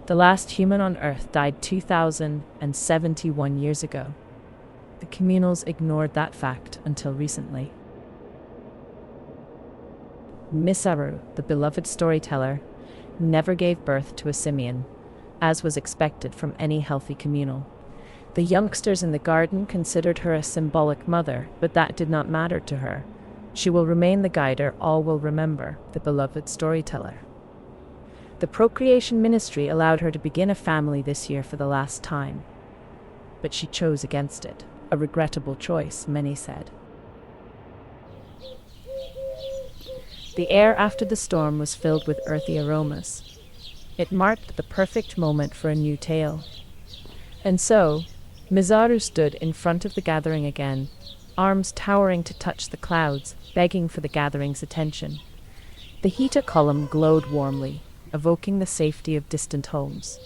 The last human on Earth died 2,071 years ago. The communals ignored that fact until recently. Misaru, the beloved storyteller, never gave birth to a simian, as was expected from any healthy communal. The youngsters in the garden considered her a symbolic mother, but that did not matter to her. She will remain the guider all will remember, the beloved storyteller. The procreation ministry allowed her to begin a family this year for the last time, but she chose against it. A regrettable choice, many said. The air after the storm was filled with earthy aromas. It marked the perfect moment for a new tale. And so, Misaru stood in front of the gathering again, arms towering to touch the clouds, begging for the gathering's attention. The heater column glowed warmly, evoking the safety of distant homes.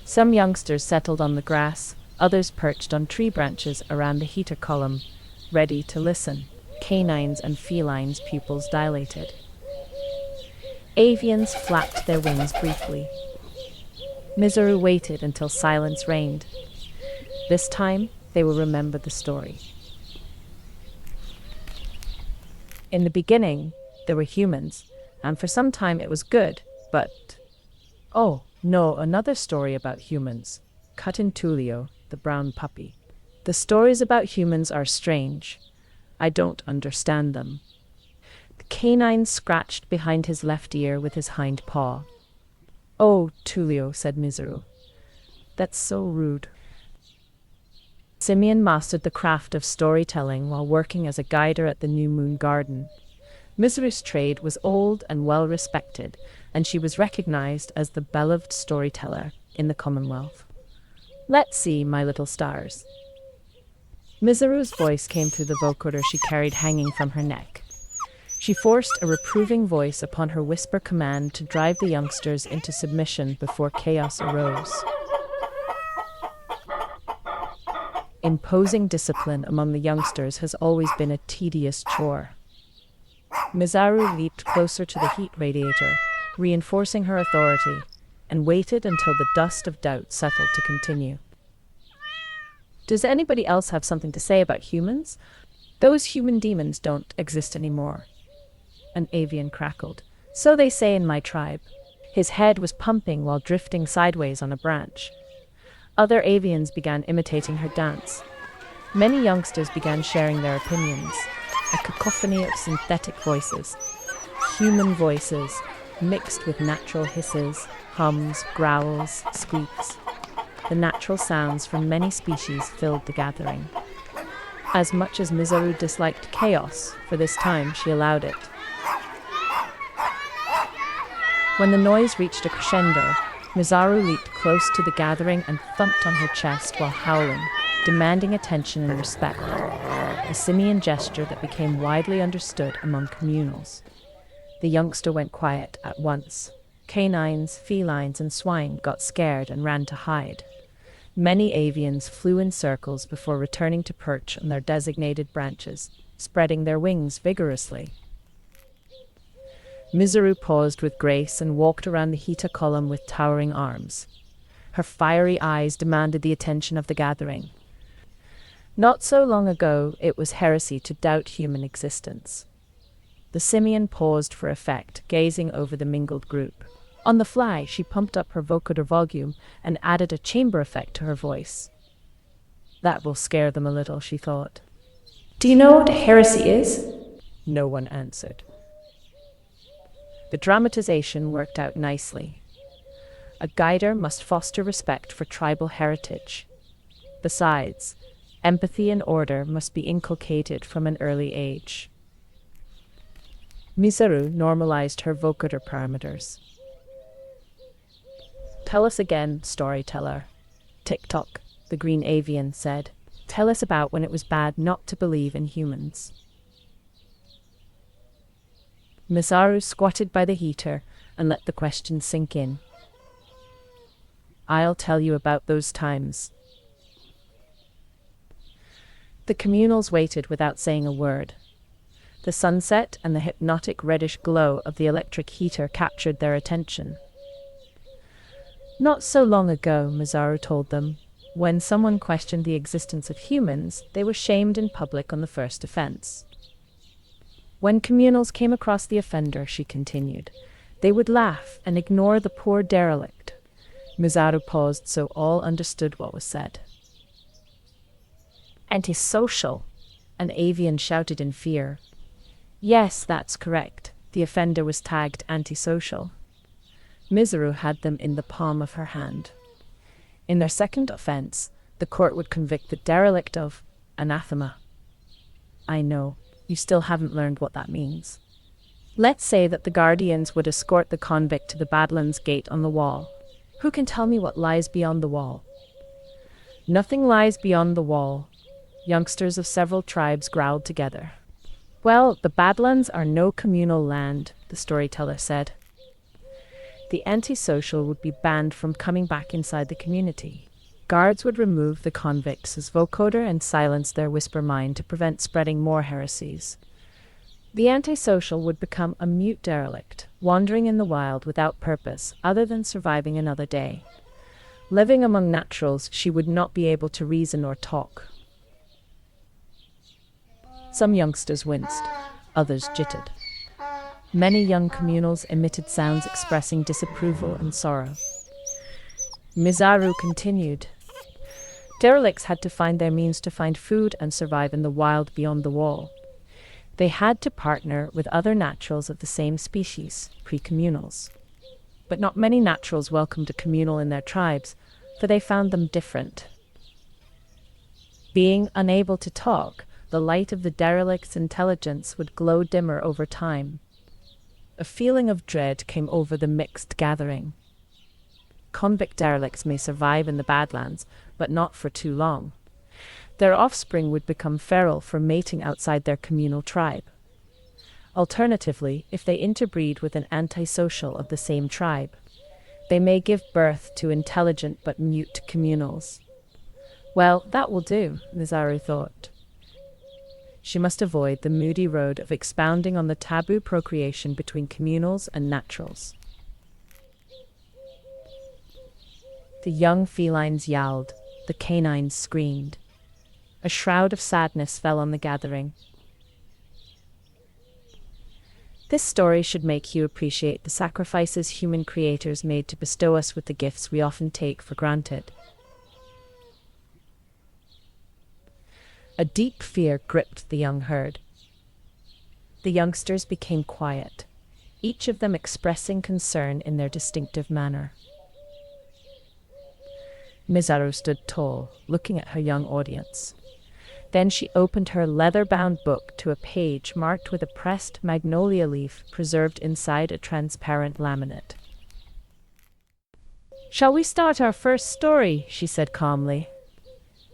Some youngsters settled on the grass, others perched on tree branches around the heater column, ready to listen, canines and felines' pupils dilated. Avians flapped their wings briefly. Misaru waited until silence reigned. This time, they will remember the story. In the beginning, there were humans, and for some time it was good, but... Oh, no, another story about humans. Cut in Tullio, the brown puppy. The stories about humans are strange. I don't understand them. The canine scratched behind his left ear with his hind paw. Oh, Tullio, said Misaru. That's so rude. Simeon mastered the craft of storytelling while working as a guider at the New Moon Garden. Misaru's trade was old and well respected, and she was recognized as the beloved storyteller in the Commonwealth. Let's see, my little stars. Misaru's voice came through the vocoder she carried hanging from her neck. She forced a reproving voice upon her whisper command to drive the youngsters into submission before chaos arose. Imposing discipline among the youngsters has always been a tedious chore. Misaru leaped closer to the heat radiator, reinforcing her authority, and waited until the dust of doubt settled to continue. Does anybody else have something to say about humans? Those human demons don't exist anymore. An avian crackled. So they say in my tribe. His head was pumping while drifting sideways on a branch. Other avians began imitating her dance. Many youngsters began sharing their opinions. A cacophony of synthetic voices. Human voices, mixed with natural hisses, hums, growls, squeaks. The natural sounds from many species filled the gathering. As much as Misaru disliked chaos, for this time she allowed it. When the noise reached a crescendo, Misaru leaped close to the gathering and thumped on her chest while howling, demanding attention and respect, a simian gesture that became widely understood among communals. The youngster went quiet at once. Canines, felines, and swine got scared and ran to hide. Many avians flew in circles before returning to perch on their designated branches, spreading their wings vigorously. Misaru paused with grace and walked around the heater column with towering arms. Her fiery eyes demanded the attention of the gathering. Not so long ago, it was heresy to doubt human existence. The simian paused for effect, gazing over the mingled group. On the fly, she pumped up her vocoder volume and added a chamber effect to her voice. That will scare them a little, she thought. Do you know what heresy is? No one answered. The dramatization worked out nicely. A guider must foster respect for tribal heritage. Besides, empathy and order must be inculcated from an early age. Misaru normalized her vocoder parameters. Tell us again, storyteller. Tick-tock, the green avian said. Tell us about when it was bad not to believe in humans. Misaru squatted by the heater and let the question sink in. I'll tell you about those times. The communals waited without saying a word. The sunset and the hypnotic reddish glow of the electric heater captured their attention. Not so long ago, Mizaru told them, when someone questioned the existence of humans, they were shamed in public on the first offense. When communals came across the offender, she continued, they would laugh and ignore the poor derelict. Mizaru paused so all understood what was said. Antisocial, an avian shouted in fear. Yes, that's correct. The offender was tagged antisocial. Mizaru had them in the palm of her hand. In their second offense, the court would convict the derelict of anathema. I know, you still haven't learned what that means. Let's say that the guardians would escort the convict to the Badlands gate on the wall. Who can tell me what lies beyond the wall? Nothing lies beyond the wall. Youngsters of several tribes growled together. Well, the Badlands are no communal land, the storyteller said. The antisocial would be banned from coming back inside the community. Guards would remove the convicts as vocoder and silence their whisper mind to prevent spreading more heresies. The antisocial would become a mute derelict, wandering in the wild without purpose other than surviving another day. Living among naturals, she would not be able to reason or talk. Some youngsters winced, others jittered. Many young communals emitted sounds expressing disapproval and sorrow. Mizaru continued. Derelicts had to find their means to find food and survive in the wild beyond the wall. They had to partner with other naturals of the same species, pre-communals. But not many naturals welcomed a communal in their tribes, for they found them different. Being unable to talk, the light of the derelict's intelligence would glow dimmer over time. A feeling of dread came over the mixed gathering. Convict derelicts may survive in the Badlands, but not for too long. Their offspring would become feral for mating outside their communal tribe. Alternatively, if they interbreed with an antisocial of the same tribe, they may give birth to intelligent but mute communals. Well, that will do, Mizaru thought. She must avoid the moody road of expounding on the taboo procreation between communals and naturals. The young felines yowled, the canines screamed. A shroud of sadness fell on the gathering. This story should make you appreciate the sacrifices human creators made to bestow us with the gifts we often take for granted. A deep fear gripped the young herd. The youngsters became quiet, each of them expressing concern in their distinctive manner. Mizaru stood tall, looking at her young audience. Then she opened her leather-bound book to a page marked with a pressed magnolia leaf preserved inside a transparent laminate. "Shall we start our first story?" she said calmly.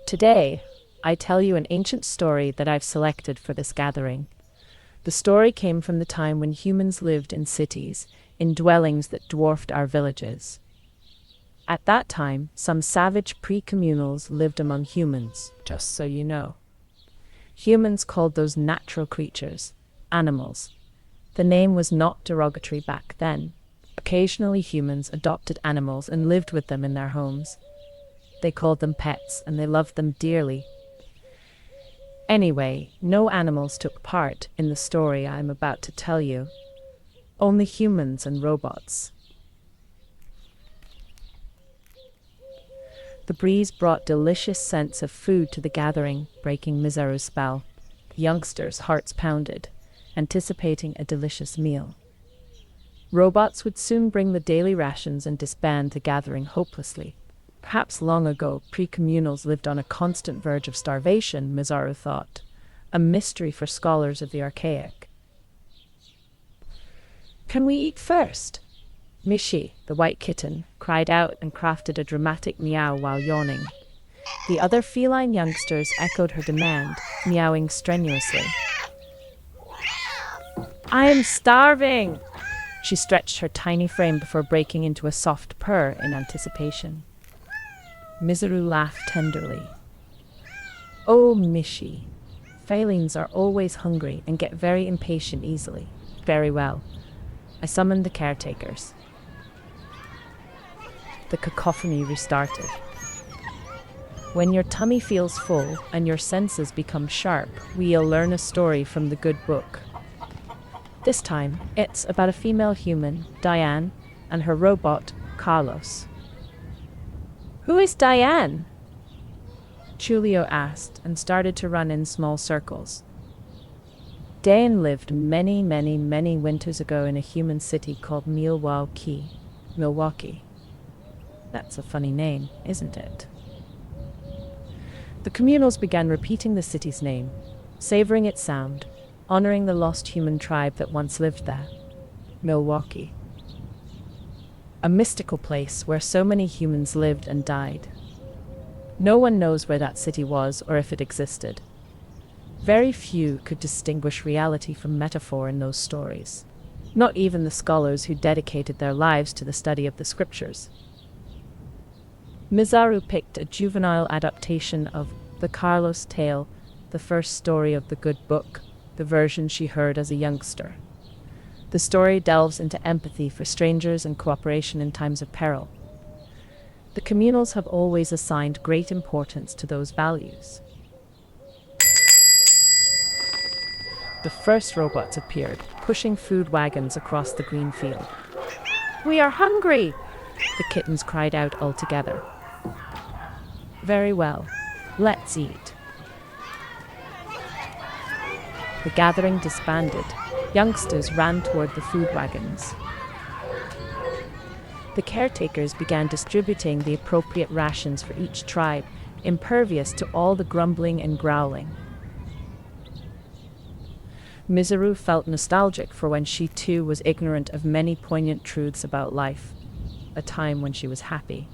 "Today, I tell you an ancient story that I've selected for this gathering. The story came from the time when humans lived in cities, in dwellings that dwarfed our villages. At that time, some savage pre-communals lived among humans, just so you know. Humans called those natural creatures animals. The name was not derogatory back then. Occasionally humans adopted animals and lived with them in their homes. They called them pets, and they loved them dearly. Anyway, no animals took part in the story I'm about to tell you. Only humans and robots. The breeze brought delicious scents of food to the gathering, breaking Mizaru's spell. The youngsters' hearts pounded, anticipating a delicious meal. Robots would soon bring the daily rations and disband the gathering hopelessly. Perhaps long ago, pre-communals lived on a constant verge of starvation, Mizaru thought, a mystery for scholars of the archaic. "Can we eat first?" Mishi, the white kitten, cried out and crafted a dramatic meow while yawning. The other feline youngsters echoed her demand, meowing strenuously. "I am starving!" She stretched her tiny frame before breaking into a soft purr in anticipation. Mizaru laughed tenderly. "Oh, Mishi, felines are always hungry and get very impatient easily. Very well. I summoned the caretakers." The cacophony restarted. When your tummy feels full and your senses become sharp, we'll learn a story from the good book. This time, it's about a female human, Diane, and her robot, Carlos. Who is Diane? Julio asked and started to run in small circles. Diane lived many, many, many winters ago in a human city called Milwaukee. That's a funny name, isn't it? The communals began repeating the city's name, savoring its sound, honoring the lost human tribe that once lived there. Milwaukee. A mystical place where so many humans lived and died. No one knows where that city was or if it existed. Very few could distinguish reality from metaphor in those stories. Not even the scholars who dedicated their lives to the study of the scriptures. Mizaru picked a juvenile adaptation of the Carlos tale, the first story of the good book, the version she heard as a youngster. The story delves into empathy for strangers and cooperation in times of peril. The communals have always assigned great importance to those values. The first robots appeared, pushing food wagons across the green field. "We are hungry!" the kittens cried out all together. "Very well, let's eat." The gathering disbanded. Youngsters ran toward the food wagons. The caretakers began distributing the appropriate rations for each tribe, impervious to all the grumbling and growling. Mizaru felt nostalgic for when she too was ignorant of many poignant truths about life, a time when she was happy.